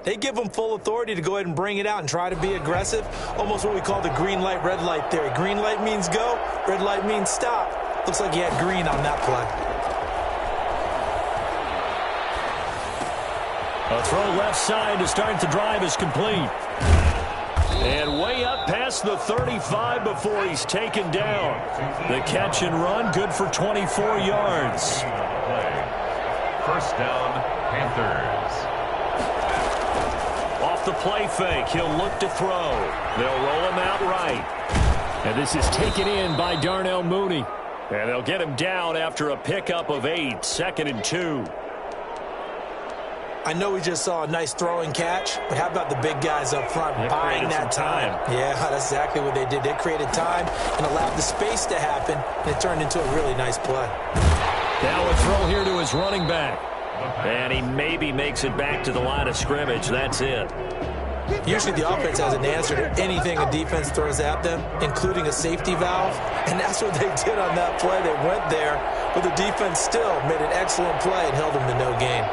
They give them full authority to go ahead and bring it out and try to be aggressive. Almost what we call the green light, red light theory. Green light means go, red light means stop. Looks like he had green on that play. A throw left side to start the drive is complete. And way up past the 35 before he's taken down. The catch and run, good for 24 yards. First down, Panthers. Off the play fake, he'll look to throw. They'll roll him out right. And this is taken in by Darnell Mooney. And they'll get him down after a pickup of 8, 2nd and 2. I know we just saw a nice throwing catch, but how about the big guys up front buying that time? Yeah, that's exactly what they did. They created time and allowed the space to happen, and it turned into a really nice play. Now a throw here to his running back. And he maybe makes it back to the line of scrimmage. That's it. Usually the offense has an answer to anything a defense throws at them, including a safety valve, and that's what they did on that play. They went there, but the defense still made an excellent play and held them to no gain.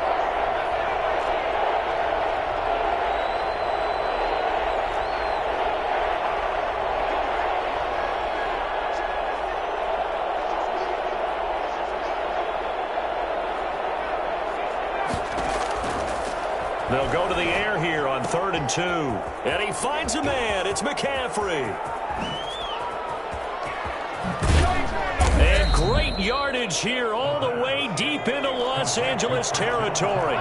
They'll go to the air here on 3rd and 2. And he finds a man. It's McCaffrey. And great yardage here all the way deep into Los Angeles territory.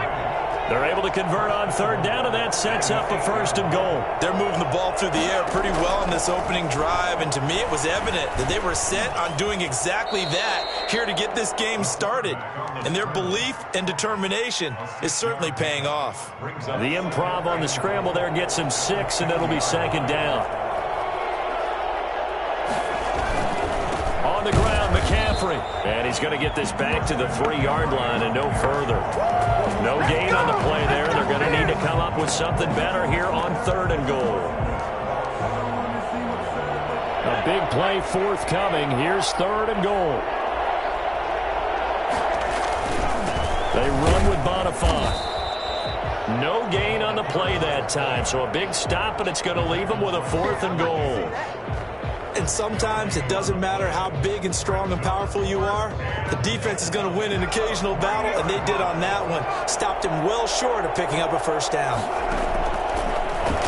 They're able to convert on 3rd down, and that sets up a 1st and goal. They're moving the ball through the air pretty well in this opening drive, and to me it was evident that they were set on doing exactly that here to get this game started. And their belief and determination is certainly paying off. The improv on the scramble there gets him 6, and it'll be 2nd down. On the ground, McCaffrey. And he's going to get this back to the 3-yard line and no further. No gain on the play there. They're going to need to come up with something better here on 3rd and goal. A big play forthcoming. Here's 3rd and goal. They run with Bonifant. No gain on the play that time, so a big stop, and it's going to leave them with a 4th and goal. And sometimes it doesn't matter how big and strong and powerful you are. The defense is going to win an occasional battle, and they did on that one. Stopped him well short of picking up a 1st down.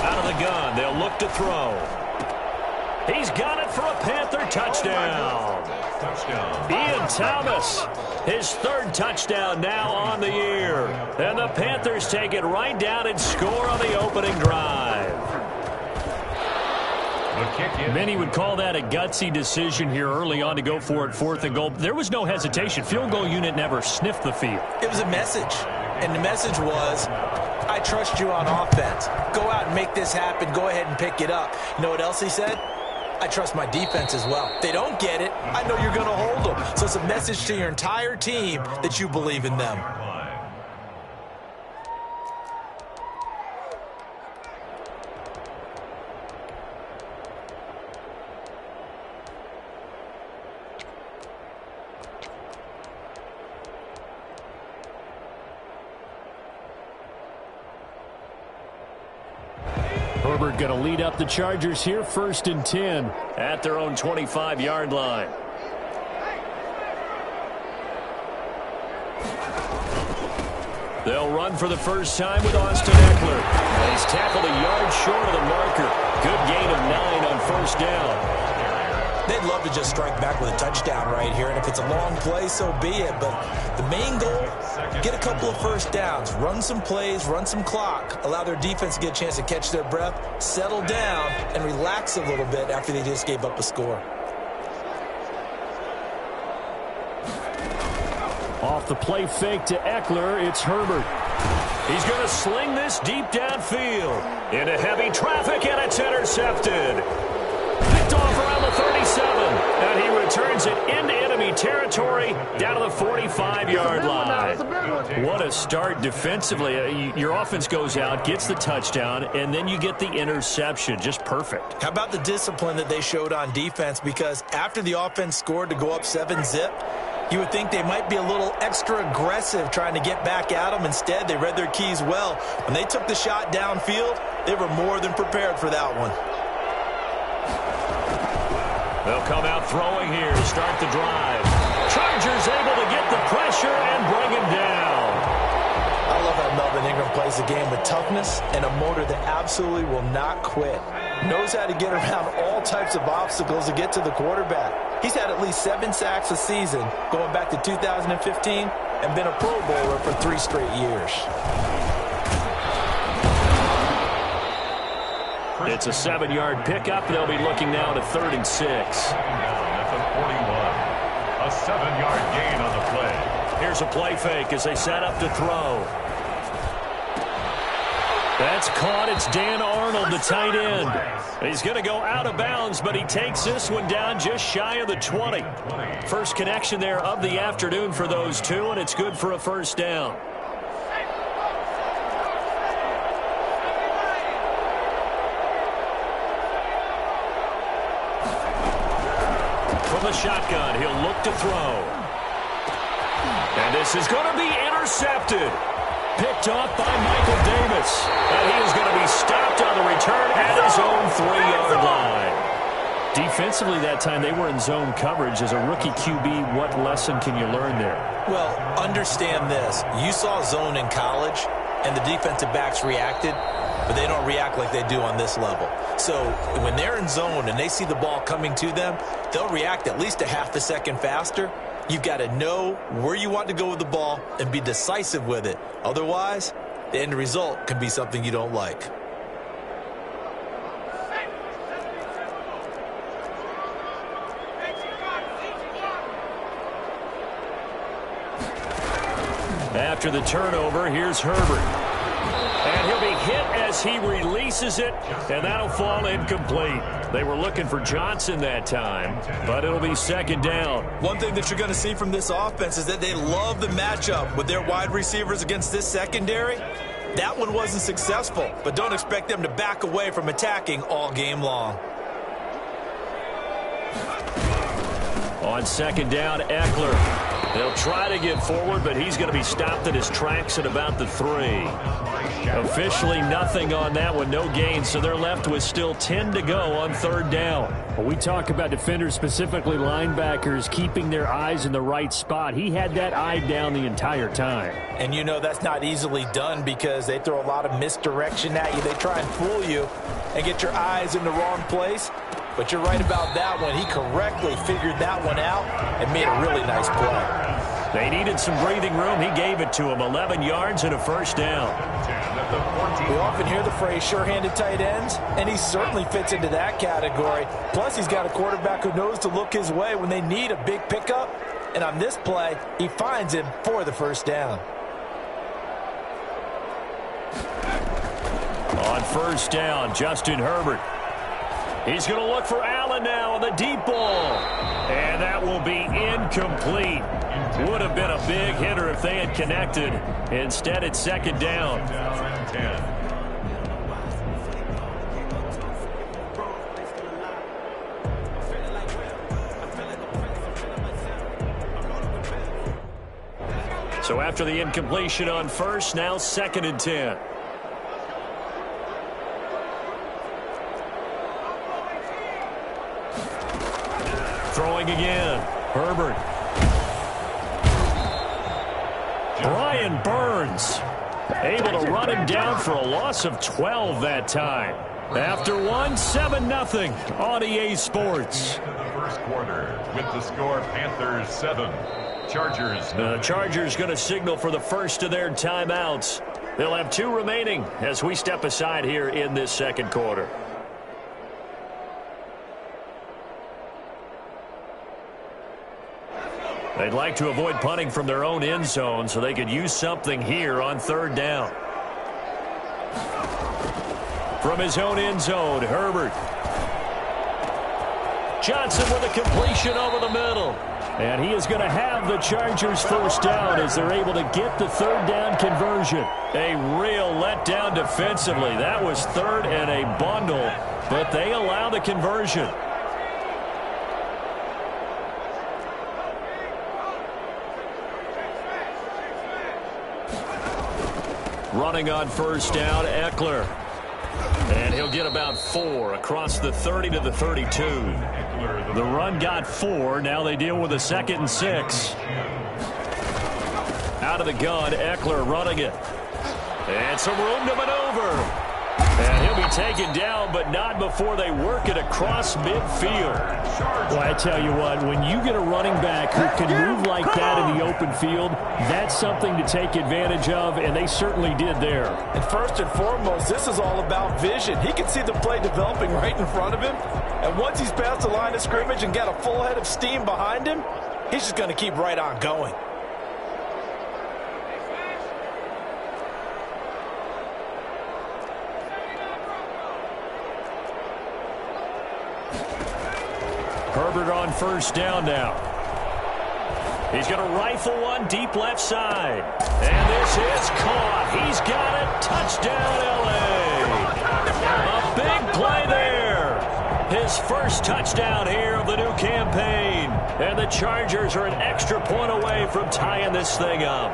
Out of the gun, they'll look to throw. He's got it for a Panther touchdown. Ian Thomas, his 3rd touchdown now on the year. And the Panthers take it right down and score on the opening drive. Many would call that a gutsy decision here early on to go for it 4th and goal. There was no hesitation. Field goal unit never sniffed the field. It was a message, and the message was, I trust you on offense. Go out and make this happen. Go ahead and pick it up. You know what else he said? I trust my defense as well. If they don't get it, I know you're going to hold them. So it's a message to your entire team that you believe in them. Herbert going to lead up the Chargers here, 1st and 10 at their own 25-yard line. They'll run for the first time with Austin Eckler. And he's tackled a yard short of the marker. Good gain of 9 on 1st down. They'd love to just strike back with a touchdown right here, and if it's a long play, so be it. But the main goal, get a couple of 1st downs, run some plays, run some clock, allow their defense to get a chance to catch their breath, settle down, and relax a little bit after they just gave up a score. Off the play fake to Eckler, it's Herbert. He's going to sling this deep downfield into heavy traffic, and it's intercepted. Picked off around the 37, and he returns it into enemy territory down to the 45-yard line. What a start defensively. Your offense goes out, gets the touchdown, and then you get the interception. Just perfect. How about the discipline that they showed on defense? Because after the offense scored to go up 7-zip, You would think they might be a little extra aggressive trying to get back at them. Instead, they read their keys well. When they took the shot downfield, they were more than prepared for that one. They'll come out throwing here to start the drive. Chargers able to get the pressure and bring him down. I love how Melvin Ingram plays the game with toughness and a motor that absolutely will not quit. Knows how to get around all types of obstacles to get to the quarterback. He's had at least 7 sacks a season going back to 2015 and been a Pro Bowler for 3 straight years. It's a 7-yard pickup. They'll be looking now to 3rd and 6. At the 41. A 7-yard gain on the play. Here's a play fake as they set up to throw. That's caught. It's Dan Arnold, the tight end. He's going to go out of bounds, but he takes this one down just shy of the 20. First connection there of the afternoon for those two, and it's good for a first down. From the shotgun, he'll look to throw. And this is going to be intercepted. Picked off by Michael Davis. And he is going to be stopped on the return at his own 3-yard line. Defensively that time, they were in zone coverage. As a rookie QB, what lesson can you learn there? Well, understand this. You saw zone in college, and the defensive backs reacted, but they don't react like they do on this level. So when they're in zone and they see the ball coming to them, they'll react at least a half a second faster. You've got to know where you want to go with the ball and be decisive with it. Otherwise, the end result can be something you don't like. After the turnover, here's Herbert. And he'll be hit as he releases it, and that'll fall incomplete. They were looking for Johnson that time, but it'll be 2nd down. One thing that you're going to see from this offense is that they love the matchup with their wide receivers against this secondary. That one wasn't successful, but don't expect them to back away from attacking all game long. On 2nd down, Eckler. They'll try to get forward, but he's going to be stopped in his tracks at about the 3. Officially nothing on that one, no gain, so they're left with still 10 to go on 3rd down. When we talk about defenders, specifically linebackers, keeping their eyes in the right spot. He had that eye down the entire time. And you know that's not easily done because they throw a lot of misdirection at you. They try and fool you and get your eyes in the wrong place. But you're right about that one. He correctly figured that one out and made a really nice play. They needed some breathing room. He gave it to him. 11 yards and a first down. We often hear the phrase sure-handed tight ends, and he certainly fits into that category. Plus, he's got a quarterback who knows to look his way when they need a big pickup. And on this play, he finds him for the first down. On 1st down, Justin Herbert. He's going to look for Allen now on the deep ball. And that will be incomplete. Would have been a big hitter if they had connected. Instead, it's 2nd down. So after the incompletion on 1st, now 2nd and 10. Throwing again. Herbert. Brian Burns able to run him down for a loss of 12 that time. After 7-0 on EA Sports. The first quarter with the score Panthers 7, Chargers. The Chargers going to signal for the first of their timeouts. They'll have 2 remaining as we step aside here in this 2nd quarter. They'd like to avoid punting from their own end zone so they could use something here on 3rd down. From his own end zone, Herbert. Johnson with a completion over the middle. And he is going to have the Chargers first down as they're able to get the 3rd down conversion. A real letdown defensively. That was 3rd and a bundle, but they allow the conversion. Running on first down, Eckler. And he'll get about 4 across the 30 to the 32. The run got 4. Now they deal with a 2nd and 6. Out of the gun, Eckler running it. And some room to maneuver. And he'll be taken down, but not before they work it across midfield. Well, I tell you what, when you get a running back who can move like that in the open field, that's something to take advantage of, and they certainly did there. And first and foremost, this is all about vision. He can see the play developing right in front of him. And once he's past the line of scrimmage and got a full head of steam behind him, he's just going to keep right on going. Herbert on first down now. He's going to rifle one deep left side. And this is caught. He's got it. Touchdown, L.A. A big play there. His first touchdown here of the new campaign. And the Chargers are an extra point away from tying this thing up.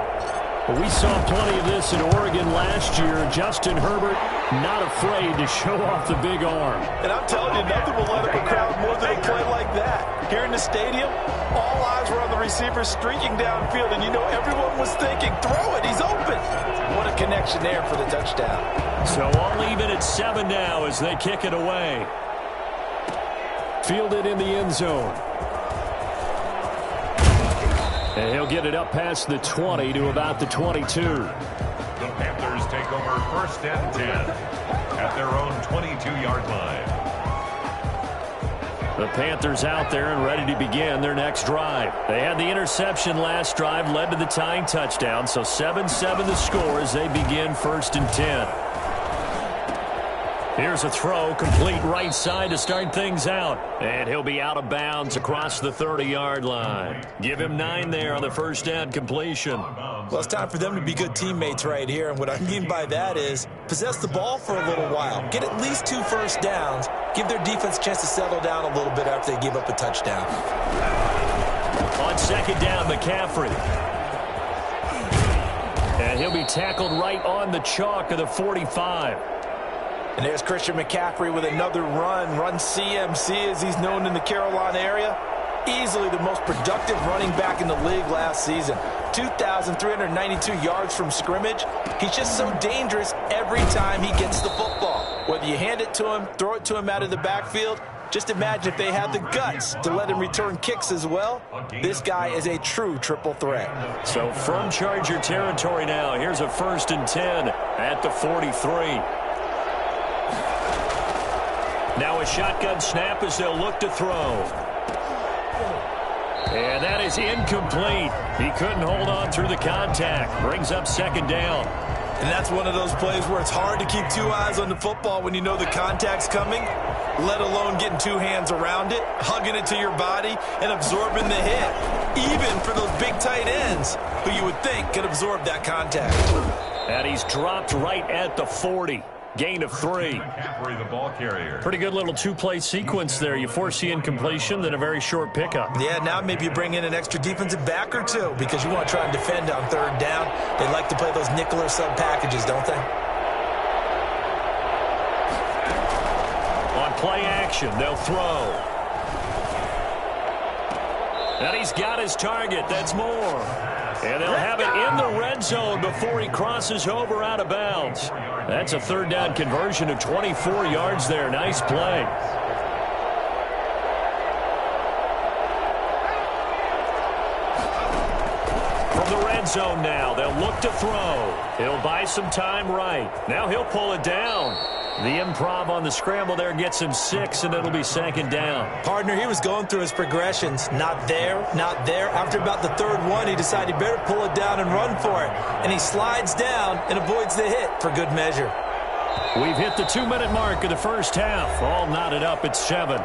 We saw plenty of this in Oregon last year. Justin Herbert not afraid to show off the big arm. And I'm telling you, nothing will let up a crowd more than a play like that. Here in the stadium, all eyes were on the receiver streaking downfield, and you know everyone was thinking, throw it, he's open. What a connection there for the touchdown. So all even at 7 now as they kick it away. Fielded in the end zone. And he'll get it up past the 20 to about the 22. The Panthers take over 1st and 10 at their own 22-yard line. The Panthers out there and ready to begin their next drive. They had the interception last drive, led to the tying touchdown. So 7-7 the score as they begin 1st and 10. Here's a throw, complete right side to start things out. And he'll be out of bounds across the 30-yard line. Give him 9 there on the first down completion. Well, it's time for them to be good teammates right here. And what I mean by that is possess the ball for a little while. Get at least 2 first downs. Give their defense a chance to settle down a little bit after they give up a touchdown. On 2nd down, McCaffrey. And he'll be tackled right on the chalk of the 45. And there's Christian McCaffrey with another run CMC as he's known in the Carolina area. Easily the most productive running back in the league last season. 2,392 yards from scrimmage. He's just so dangerous every time he gets the football. Whether you hand it to him, throw it to him out of the backfield, just imagine if they had the guts to let him return kicks as well. This guy is a true triple threat. So from Charger territory now, here's a 1st and 10 at the 43. Now a shotgun snap as they'll look to throw. And that is incomplete. He couldn't hold on through the contact. Brings up 2nd down. And that's one of those plays where it's hard to keep 2 eyes on the football when you know the contact's coming, let alone getting 2 hands around it, hugging it to your body, and absorbing the hit. Even for those big tight ends who you would think could absorb that contact. And he's dropped right at the 40. Gain of 3. McCaffrey, the ball carrier. Pretty good little 2-play sequence there. You force the incompletion, then a very short pickup. Yeah, now maybe you bring in an extra defensive back or 2 because you want to try and defend on 3rd down. They like to play those nickel or sub packages, don't they? On play action, they'll throw. And he's got his target. That's more. And they'll have it in the red zone before he crosses over out of bounds. That's a 3rd down conversion of 24 yards there. Nice play. From the red zone now, they'll look to throw. He'll buy some time right. Now he'll pull it down. The improv on the scramble there gets him 6, and it'll be 2nd down. Partner, he was going through his progressions. Not there, not there. After about the 3rd one, he decided he better pull it down and run for it. And he slides down and avoids the hit for good measure. We've hit the 2-minute mark of the first half. All knotted up at 7.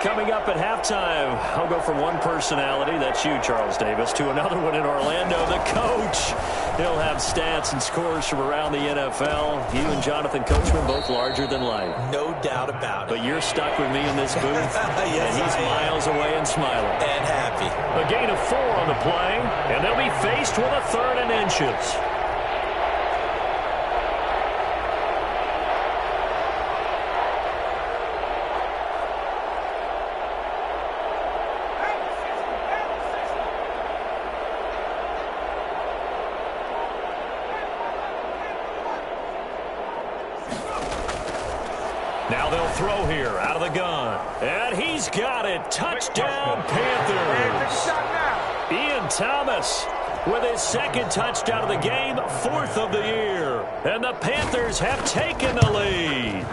Coming up at halftime, I'll go from one personality, that's you, Charles Davis, to another one in Orlando, the coach. He'll have stats and scores from around the NFL. You and Jonathan Coachman both larger than life. No doubt about it. But you're stuck with me in this booth. Yes, and he's miles away and smiling. And happy. A gain of 4 on the play, and they'll be faced with a 3rd and inches. Now they'll throw here out of the gun. And he's got it. Touchdown, Panthers. Ian Thomas with his 2nd touchdown of the game, 4th of the year. And the Panthers have taken the lead.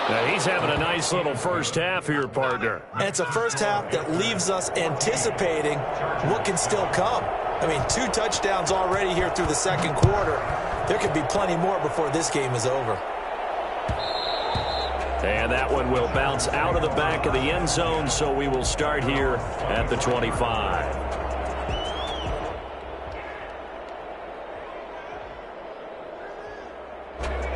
Now he's having a nice little first half here, partner. And it's a first half that leaves us anticipating what can still come. I mean, 2 touchdowns already here through the 2nd quarter. There could be plenty more before this game is over. And that one will bounce out of the back of the end zone, so we will start here at the 25.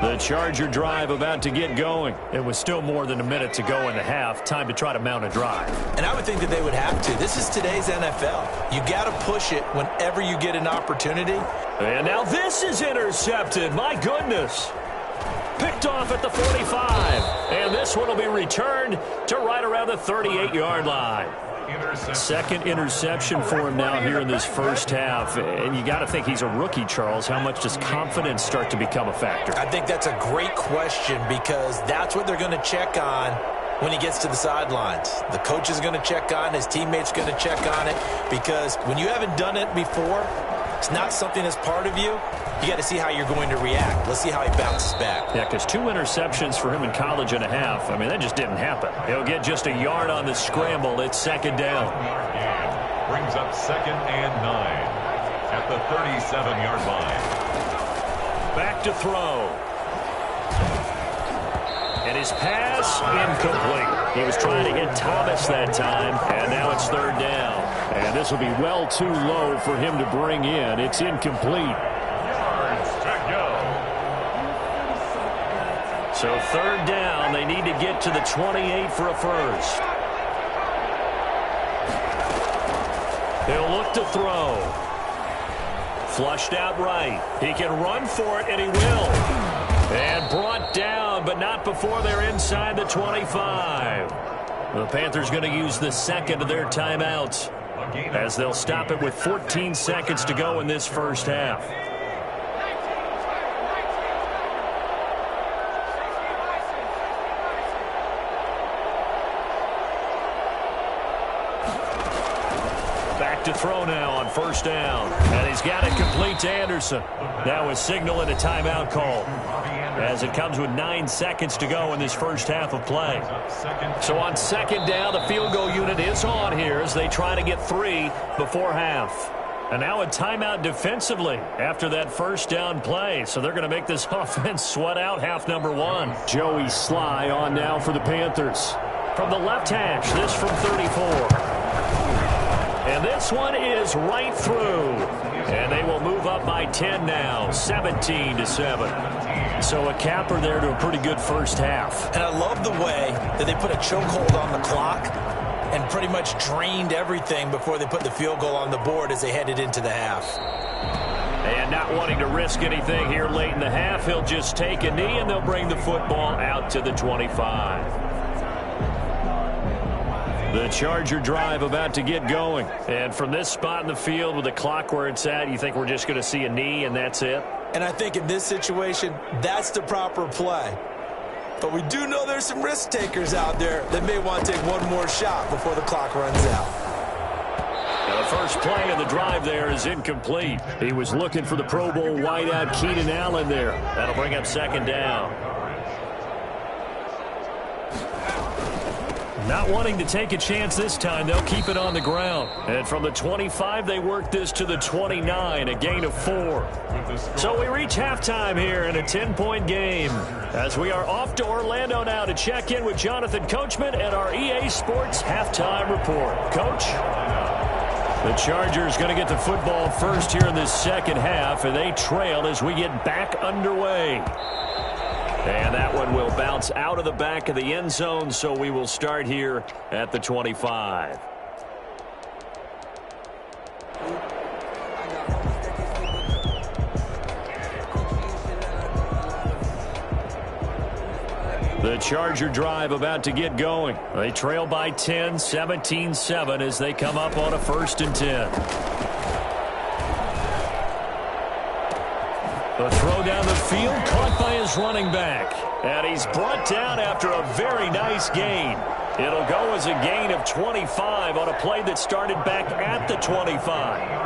The Charger drive about to get going. It was still more than a minute to go in the half. Time to try to mount a drive. And I would think that they would have to. This is today's NFL. You got to push it whenever you get an opportunity. And now this is intercepted. My goodness. Picked off at the 45. And this one will be returned to right around the 38-yard line. 2nd interception for him now here in this first half. And you got to think he's a rookie, Charles. How much does confidence start to become a factor? I think that's a great question because that's what they're going to check on when he gets to the sidelines. The coach is going to check on, his teammates going to check on it, because when you haven't done it before, it's not something that's part of you. You got to see how you're going to react. Let's see how he bounces back. Yeah, because 2 interceptions for him in college and a half. I mean, that just didn't happen. He'll get just a yard on the scramble. It's 2nd down. Brings up 2nd and 9 at the 37-yard line. Back to throw. And his pass incomplete. He was trying to hit Thomas that time, and now it's 3rd down. And this will be well too low for him to bring in. It's incomplete. So 3rd down, they need to get to the 28 for a first. He'll look to throw. Flushed out right. He can run for it, and he will. And brought down, but not before they're inside the 25. The Panthers going to use the 2nd of their timeouts, as they'll stop it with 14 seconds to go in this first half. Back to throw now on 1st down. And he's got it complete to Anderson. Now a signal and a timeout call, as it comes with 9 seconds to go in this first half of play. So on 2nd down, the field goal unit is on here as they try to get 3 before half. And now a timeout defensively after that first down play. So they're going to make this offense sweat out half number 1. Joey Sly on now for the Panthers. From the left hash, this from 34. And this one is right through. And they will move up by 10 now, 17-7. So a capper there to a pretty good first half. And I love the way that they put a chokehold on the clock and pretty much drained everything before they put the field goal on the board as they headed into the half. And not wanting to risk anything here late in the half, he'll just take a knee and they'll bring the football out to the 25. The Charger drive about to get going. And from this spot in the field with the clock where it's at, you think we're just going to see a knee and that's it? And I think in this situation, that's the proper play. But we do know there's some risk takers out there that may want to take one more shot before the clock runs out. Now the first play of the drive there is incomplete. He was looking for the Pro Bowl wideout Keenan Allen there. That'll bring up 2nd down. Not wanting to take a chance this time, they'll keep it on the ground. And from the 25, they work this to the 29, a gain of 4. So we reach halftime here in a 10-point game, as we are off to Orlando now to check in with Jonathan Coachman and our EA Sports Halftime Report. Coach? The Chargers going to get the football first here in this second half, and they trail as we get back underway. And that one will bounce out of the back of the end zone, so we will start here at the 25. The Charger drive about to get going. They trail by 10, 17-7 as they come up on a 1st and 10. The throw down the field, caught by his running back. And he's brought down after a very nice gain. It'll go as a gain of 25 on a play that started back at the 25.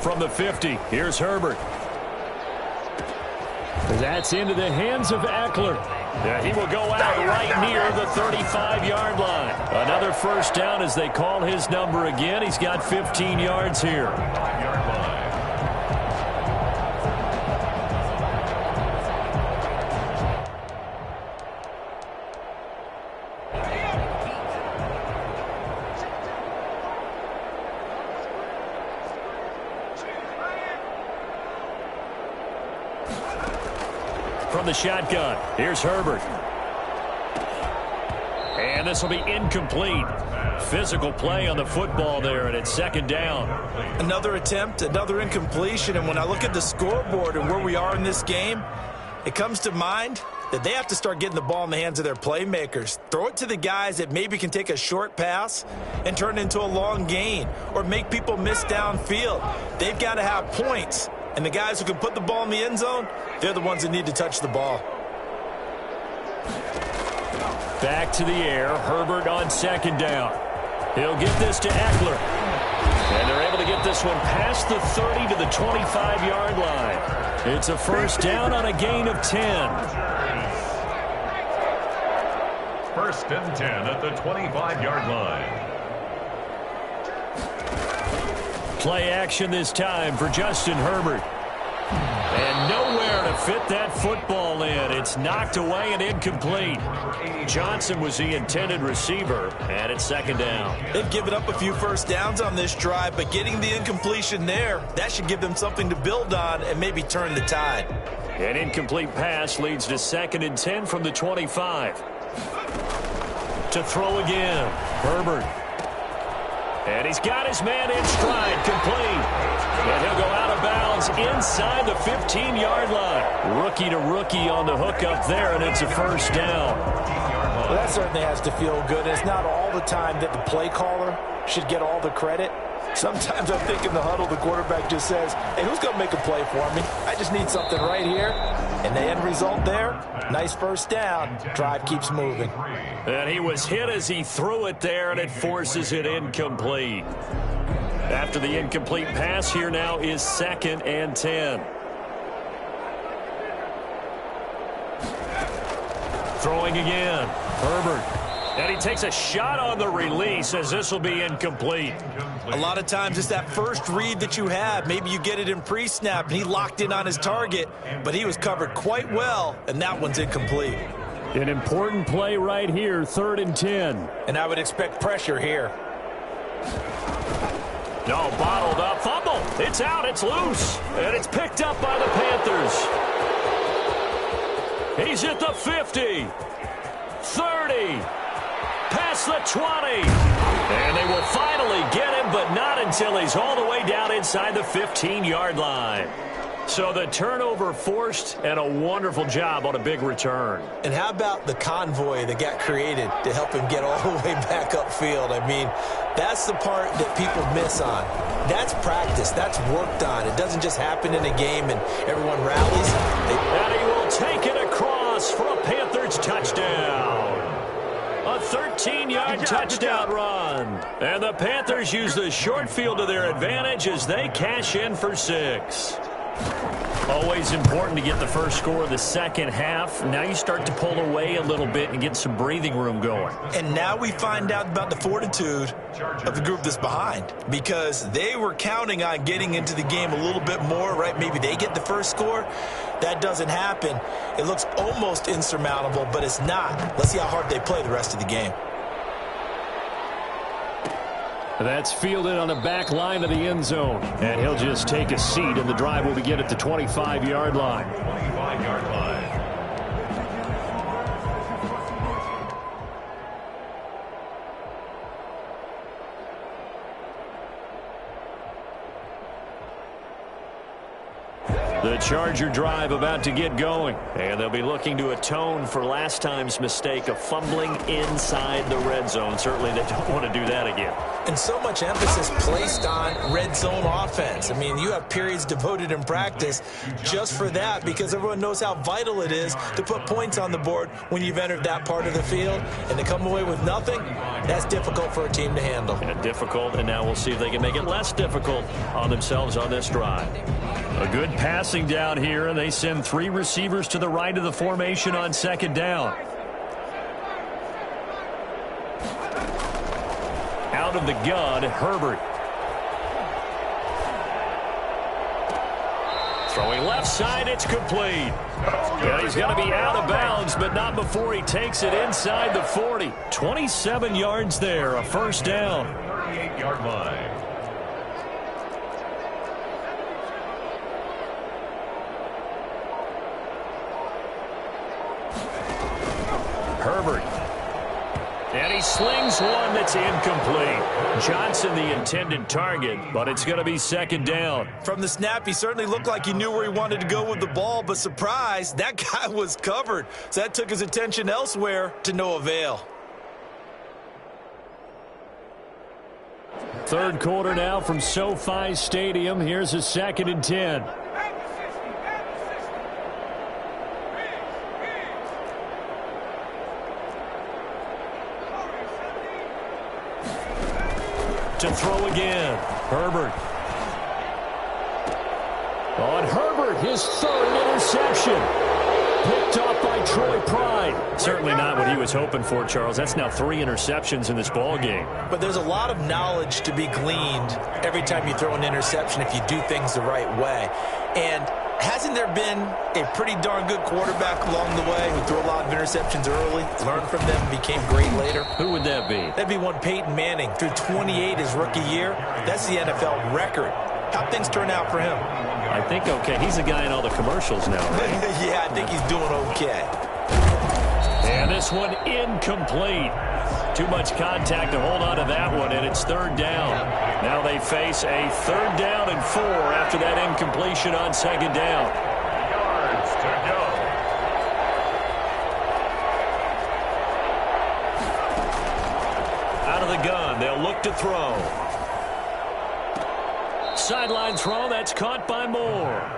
From the 50, here's Herbert. That's into the hands of Eckler. Yeah, he will go out right near the 35-yard line. Another 1st down as they call his number again. He's got 15 yards here. From the shotgun, here's Herbert. And this will be incomplete. Physical play on the football there, and it's 2nd down. Another attempt, another incompletion, and when I look at the scoreboard and where we are in this game, it comes to mind that they have to start getting the ball in the hands of their playmakers. Throw it to the guys that maybe can take a short pass and turn it into a long gain or make people miss downfield. They've got to have points. And the guys who can put the ball in the end zone, they're the ones that need to touch the ball. Back to the air. Herbert on 2nd down. He'll get this to Eckler. And they're able to get this one past the 30 to the 25-yard line. It's a 1st down on a gain of 10. 1st and 10 at the 25-yard line. Play action this time for Justin Herbert. And nowhere to fit that football in. It's knocked away and incomplete. Johnson was the intended receiver, and it's 2nd down. They've given up a few 1st downs on this drive, but getting the incompletion there, that should give them something to build on and maybe turn the tide. An incomplete pass leads to 2nd and 10 from the 25. To throw again, Herbert. And he's got his man in stride, complete. And he'll go out of bounds inside the 15-yard line. Rookie to rookie on the hook up there, and it's a 1st down. Well, that certainly has to feel good. It's not all the time that the play caller should get all the credit. Sometimes I think in the huddle, the quarterback just says, hey, who's going to make a play for me? I just need something right here. And the end result there, nice 1st down. Drive keeps moving. And he was hit as he threw it there, and it forces it incomplete. After the incomplete pass, here now is 2nd and 10. Throwing again, Herbert. And he takes a shot on the release as this will be incomplete. A lot of times it's that first read that you have. Maybe you get it in pre-snap, and he locked in on his target, but he was covered quite well, and that one's incomplete. An important play right here, 3rd and 10. And I would expect pressure here. No, bottled up, fumble. It's out, it's loose, and it's picked up by the Panthers. He's at the 50, 30, past the 20. And they will finally get him, but not until he's all the way down inside the 15-yard line. So the turnover forced, and a wonderful job on a big return. And how about the convoy that got created to help him get all the way back upfield? I mean, that's the part that people miss on. That's practice. That's worked on. It doesn't just happen in a game and everyone rallies. And he will take it across for a Panthers touchdown. A 13-yard touchdown run. And the Panthers use the short field to their advantage as they cash in for 6. Always important to get the first score of the second half. Now you start to pull away a little bit and get some breathing room going. And now we find out about the fortitude of the group that's behind, because they were counting on getting into the game a little bit more, right? Maybe they get the first score. That doesn't happen. It looks almost insurmountable, but it's not. Let's see how hard they play the rest of the game. That's fielded on the back line of the end zone. And he'll just take a seat, and the drive will begin at the 25-yard line. 25-yard line. The Charger drive about to get going. And they'll be looking to atone for last time's mistake of fumbling inside the red zone. Certainly they don't want to do that again. And so much emphasis placed on red zone offense. I mean, you have periods devoted in practice just for that, because everyone knows how vital it is to put points on the board when you've entered that part of the field. And to come away with nothing, that's difficult for a team to handle. And difficult, and now we'll see if they can make it less difficult on themselves on this drive. A good passing down here, and they send 3 receivers to the right of the formation on second down. Out of the gun, Herbert. Throwing left side, it's complete. Yeah, he's going to be out of bounds, but not before he takes it inside the 40. 27 yards there, a first down. 38-yard line. Herbert. And he slings one that's incomplete. Johnson the intended target, but it's going to be second down. From the snap, he certainly looked like he knew where he wanted to go with the ball, but surprise, that guy was covered. So that took his attention elsewhere to no avail. Third quarter now from SoFi Stadium. Here's a 2nd and 10. To throw again. Herbert. On Herbert, his 3rd interception. Picked off by Troy Pride. Certainly not what he was hoping for, Charles. That's now 3 interceptions in this ball game. But there's a lot of knowledge to be gleaned every time you throw an interception if you do things the right way. And hasn't there been a pretty darn good quarterback along the way who threw a lot of interceptions early, learned from them, became great later? Who would that be? That'd be one Peyton Manning. Threw 28 his rookie year. That's the NFL record. How'd things turn out for him? I think okay. He's a guy in all the commercials now, right? Yeah, I think he's doing okay. And this one incomplete. Too much contact to hold on to that one, and it's 3rd down. Now they face a 3rd down and 4 after that incompletion on 2nd down. Yards to go. Out of the gun, they'll look to throw. Sideline throw, that's caught by Moore.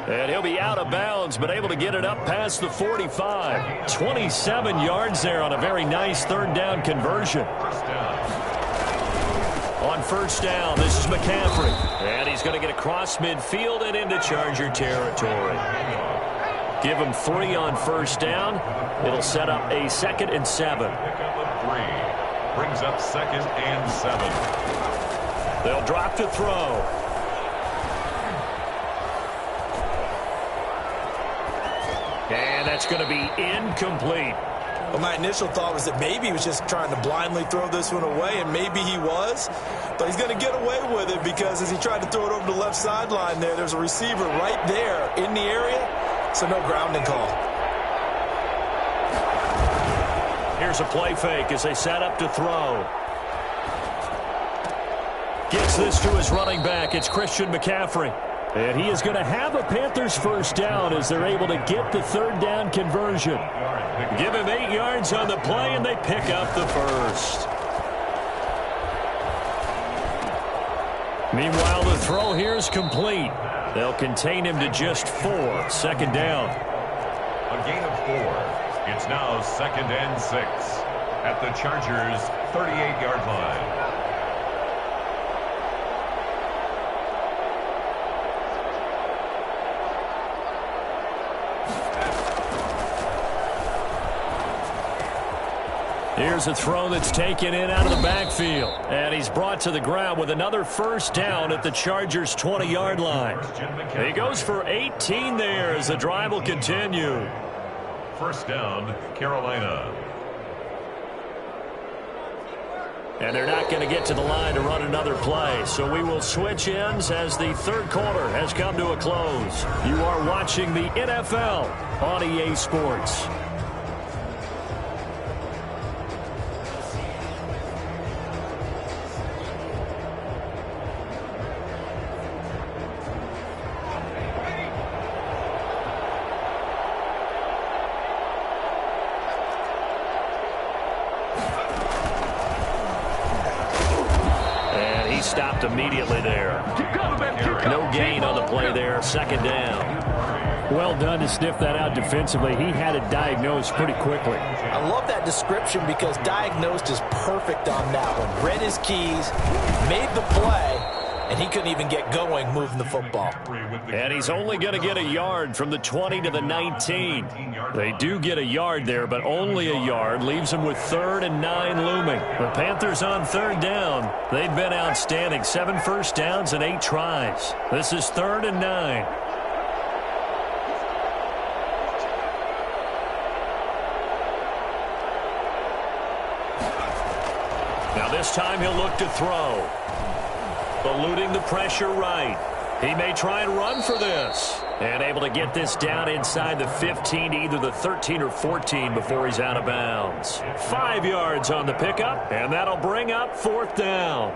And he'll be out of bounds, but able to get it up past the 45. 27 yards there on a very nice 3rd down conversion. First down. On first down, this is McCaffrey. And he's going to get across midfield and into Charger territory. Give him 3 on first down. It'll set up a 2nd and 7. Pickup of 3. Brings up 2nd and 7. They'll drop to throw. And that's going to be incomplete. Well, my initial thought was that maybe he was just trying to blindly throw this one away, and maybe he was. But he's going to get away with it because as he tried to throw it over the left sideline there's a receiver right there in the area, so no grounding call. Here's a play fake as they set up to throw. Gets this to his running back. It's Christian McCaffrey. And he is going to have a Panthers first down as they're able to get the 3rd down conversion. Give him 8 yards on the play, and they pick up the first. Meanwhile, the throw here is complete. They'll contain him to just 4. 2nd down. A gain of 4. It's now 2nd and 6 at the Chargers' 38-yard line. Here's a throw that's taken in out of the backfield. And he's brought to the ground with another first down at the Chargers' 20-yard line. He goes for 18 there as the drive will continue. First down, Carolina. And they're not going to get to the line to run another play. So we will switch ends as the third quarter has come to a close. You are watching the NFL on EA Sports. Stopped immediately there. No gain on the play there. Second down. Well done to sniff that out defensively. He had it diagnosed pretty quickly. I love that description because diagnosed is perfect on that one. Read his keys, made the play, and he couldn't even get going moving the football. And he's only going to get a yard from the 20 to the 19. They do get a yard there, but only a yard. Leaves them with 3rd and 9 looming. The Panthers on third down. They've been outstanding. 7 first downs and 8 tries. This is 3rd and 9. Now this time he'll look to throw. Eluding the pressure right. He may try and run for this. And able to get this down inside the 15 to either the 13 or 14 before he's out of bounds. 5 yards on the pickup, and that'll bring up 4th down.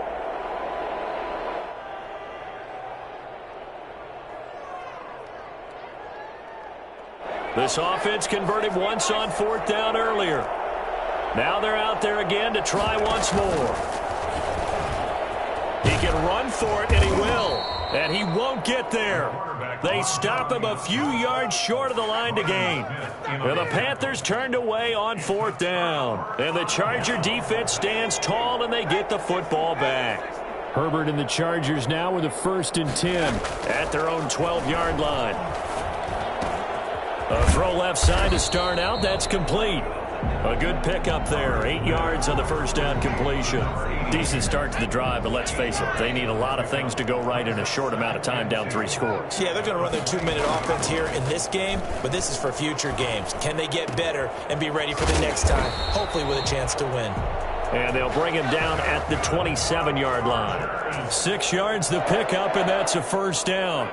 This offense converted once on 4th down earlier. Now they're out there again to try once more. He can run for it, and he will. And he won't get there. They stop him a few yards short of the line to gain. And the Panthers turned away on 4th down. And the Charger defense stands tall, and they get the football back. Herbert and the Chargers now with a 1st and 10. At their own 12-yard line. A throw left side to start out. That's complete. A good pickup there. 8 yards on the first down completion. Decent start to the drive, but let's face it, they need a lot of things to go right in a short amount of time, down 3 scores. Yeah, they're going to run their 2-minute offense here in this game, but this is for future games. Can they get better and be ready for the next time, hopefully with a chance to win? And they'll bring him down at the 27-yard line. 6 yards the pickup, and that's a first down.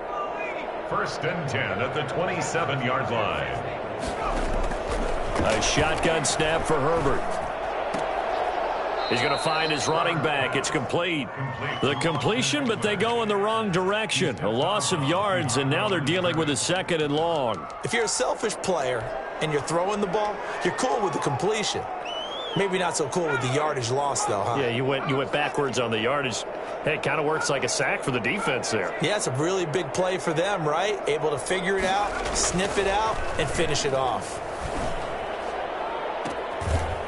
1st and 10 at the 27-yard line. A shotgun snap for Herbert. He's going to find his running back. It's complete. The completion, but they go in the wrong direction. A loss of yards, and now they're dealing with a 2nd and long. If you're a selfish player and you're throwing the ball, you're cool with the completion. Maybe not so cool with the yardage loss, though, huh? Yeah, you went backwards on the yardage. Hey, it kind of works like a sack for the defense there. Yeah, it's a really big play for them, right? Able to figure it out, sniff it out, and finish it off.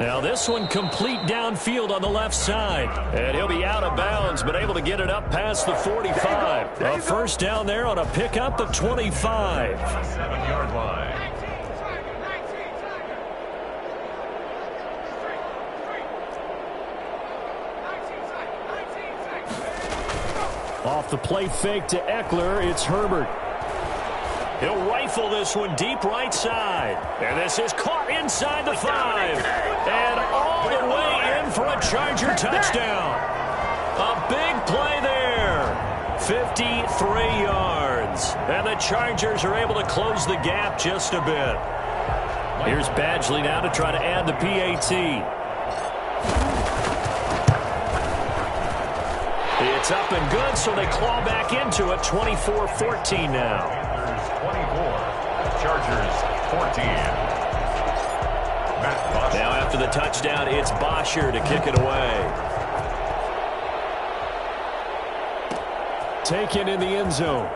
Now this one complete downfield on the left side. And he'll be out of bounds, but able to get it up past the 45. A first down there on a pickup of 25. 7-yard line. Off the play fake to Eckler, it's Herbert. He'll rifle this one deep right side. And this is caught inside the 5. And all the way in for a Charger touchdown. A big play there. 53 yards. And the Chargers are able to close the gap just a bit. Here's Badgley now to try to add the PAT. It's up and good, so they claw back into it. 24-14 now. 24, Chargers 14. Now after the touchdown, it's Bosher to kick it away. Taken in the end zone.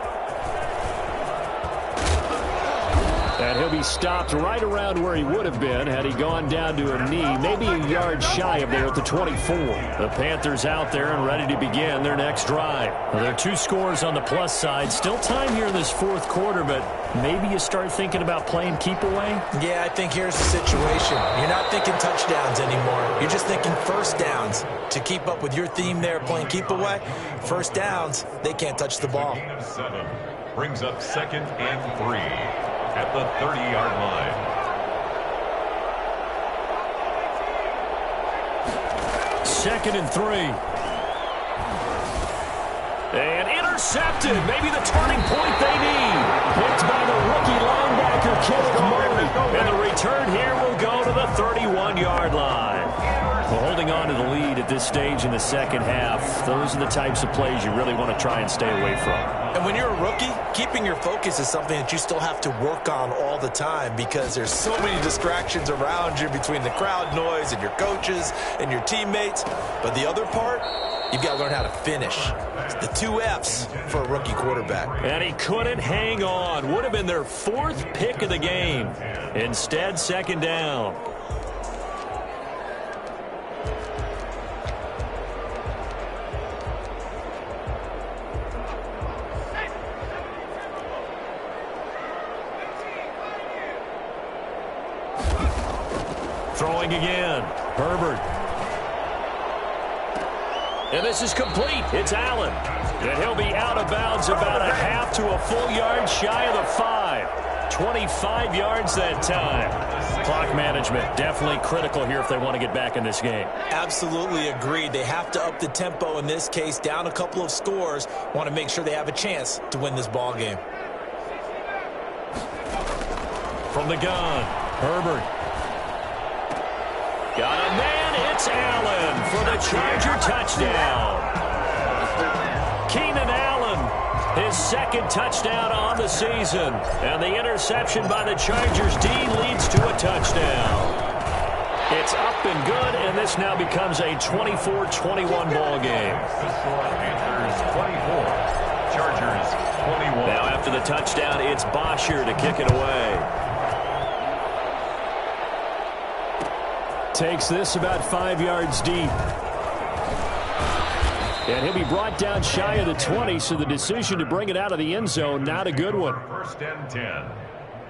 And he'll be stopped right around where he would have been had he gone down to a knee, maybe a yard shy of there at the 24. The Panthers out there and ready to begin their next drive. Well, there are 2 scores on the plus side. Still time here in this fourth quarter, but maybe you start thinking about playing keep away? Yeah, I think here's the situation. You're not thinking touchdowns anymore. You're just thinking first downs. To keep up with your theme there, playing keep away, first downs, they can't touch the ball. Gain of 7 brings up 2nd and 3 at the 30-yard line. Second and 3. And intercepted. Maybe the turning point they need. Picked by the rookie linebacker, Kenneth Murray. And the return here will go to the 31-yard line. Well, holding on to the lead at this stage in the second half, those are the types of plays you really want to try and stay away from. And when you're a rookie, keeping your focus is something that you still have to work on all the time because there's so many distractions around you between the crowd noise and your coaches and your teammates. But the other part, you've got to learn how to finish. It's the 2 F's for a rookie quarterback. And he couldn't hang on. Would have been their 4th pick of the game. Instead, second down. Throwing again. Herbert. And this is complete. It's Allen. And he'll be out of bounds about a half to a full yard shy of the 5. 25 yards that time. Clock management definitely critical here if they want to get back in this game. Absolutely agreed. They have to up the tempo in this case, down a couple of scores. Want to make sure they have a chance to win this ball game. From the gun, Herbert. Got a man, it's Allen for the Charger touchdown. Keenan Allen, his 2nd touchdown on the season. And the interception by the Chargers D leads to a touchdown. It's up and good, and this now becomes a 24-21 ball game. Panthers 24, Chargers 21. Now after the touchdown, it's Bosher to kick it away. Takes this about 5 yards deep. And he'll be brought down shy of the 20, so the decision to bring it out of the end zone, not a good one. 1st and 10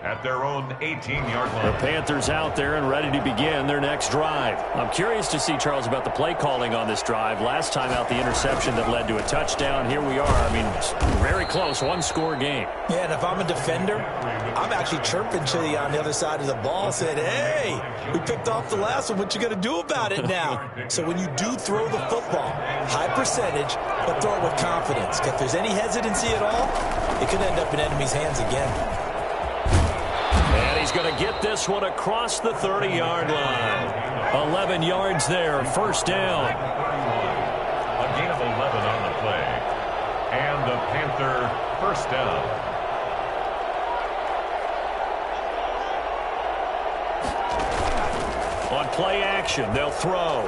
at their own 18-yard line. The Panthers out there and ready to begin their next drive. I'm curious to see, Charles, about the play calling on this drive. Last time out, the interception that led to a touchdown. Here we are. I mean, very close, 1-score game. Yeah, and if I'm a defender, I'm actually chirping to you on the other side of the ball, saying, hey, we picked off the last one. What you going to do about it now? So when you do throw the football, high percentage, but throw it with confidence. If there's any hesitancy at all, it could end up in enemy's hands again. And he's going to get this one across the 30-yard line. 11 yards there, first down. A gain of 11 on the play. And the Panther first down. On play action, they'll throw.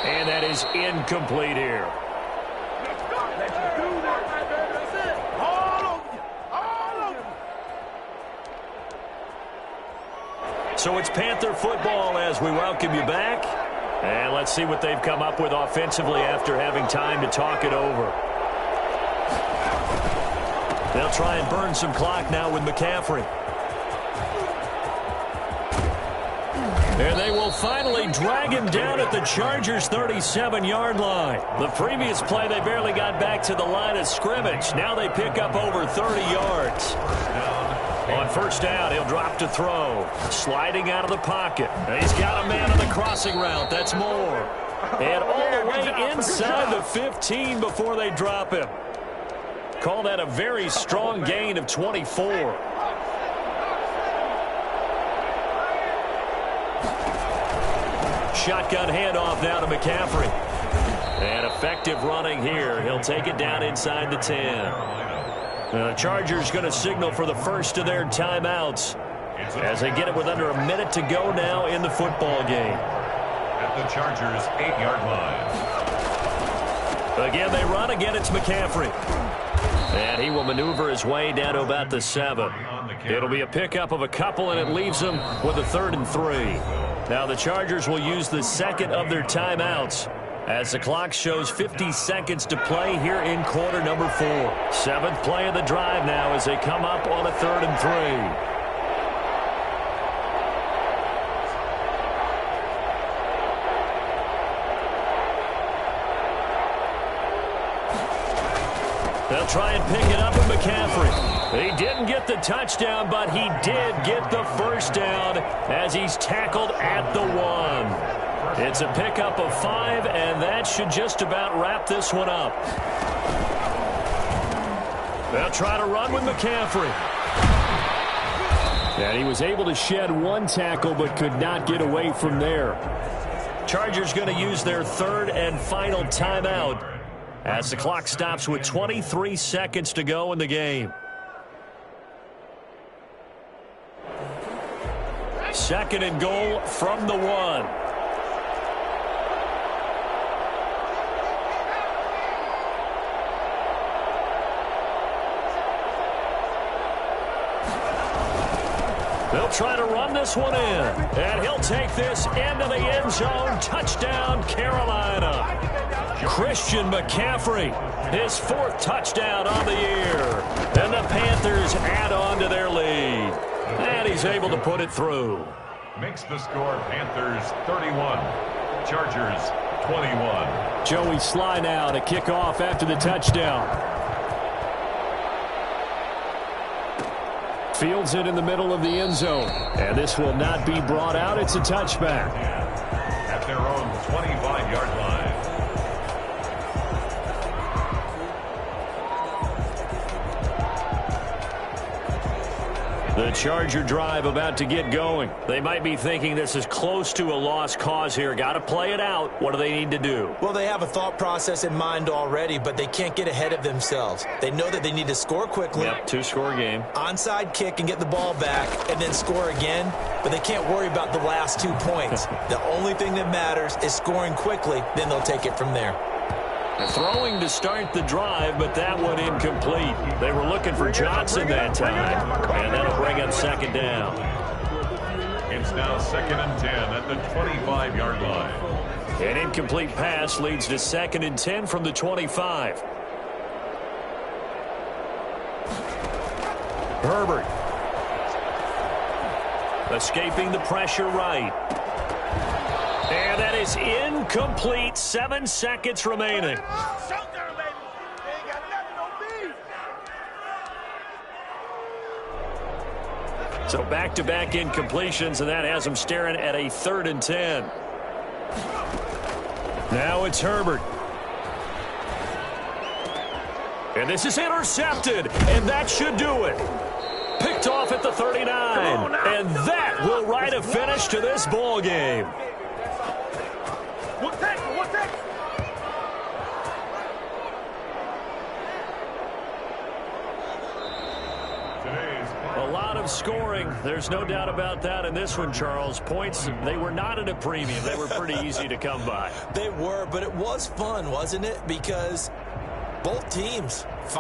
And that is incomplete here. So it's Panther football as we welcome you back. And let's see what they've come up with offensively after having time to talk it over. They'll try and burn some clock now with McCaffrey. And they will finally drag him down at the Chargers' 37-yard line. The previous play, they barely got back to the line of scrimmage. Now they pick up over 30 yards. On first down, he'll drop to throw. Sliding out of the pocket. He's got a man on the crossing route. That's Moore. And all the way inside the 15 before they drop him. Call that a very strong gain of 24. Shotgun handoff now to McCaffrey. And effective running here. He'll take it down inside the 10. The Chargers going to signal for the first of their timeouts as they get it with under a minute to go now in the football game. At the Chargers' 8-yard line. Again, they run. Again, it's McCaffrey. And he will maneuver his way down to about the 7. It'll be a pickup of a couple, and it leaves him with a 3rd and 3. Now the Chargers will use the second of their timeouts as the clock shows 50 seconds to play here in quarter number 4. 7th play of the drive now as they come up on a 3rd and 3. They'll try and pick it up with McCaffrey. He didn't get the touchdown, but he did get the first down as he's tackled at the 1. It's a pickup of 5, and that should just about wrap this one up. They'll try to run with McCaffrey. And he was able to shed 1 tackle, but could not get away from there. Chargers going to use their 3rd and final timeout as the clock stops with 23 seconds to go in the game. 2nd and goal from the 1. They'll try to run this one in, and he'll take this into the end zone. Touchdown, Carolina. Christian McCaffrey, his 4th touchdown on the year. And the Panthers add on to their lead. And he's able to put it through. Makes the score Panthers 31, Chargers 21. Joey Sly now to kick off after the touchdown. Fields it in the middle of the end zone. And this will not be brought out. It's a touchback. At their own 25-yard line. The Charger drive about to get going. They might be thinking this is close to a lost cause here. Got to play it out. What do they need to do? Well, they have a thought process in mind already, but they can't get ahead of themselves. They know that they need to score quickly. Yep, 2-score game. Onside kick and get the ball back and then score again, but they can't worry about the last 2 points. The only thing that matters is scoring quickly, then they'll take it from there. Throwing to start the drive, but that one incomplete. They were looking for Johnson that time, and that'll bring up 2nd down. It's now 2nd and 10 at the 25-yard line. An incomplete pass leads to 2nd and 10 from the 25. Herbert. Escaping the pressure right. And that is incomplete. 7 seconds remaining. So back-to-back incompletions, and that has them staring at a 3rd and 10. Now it's Herbert. And this is intercepted, and that should do it. Picked off at the 39, and that will write a finish to this ball game. A lot of scoring. There's no doubt about that in this one, Charles. Points, they were not at a premium. They were pretty easy to come by. They were, but it was fun, wasn't it? Because both teams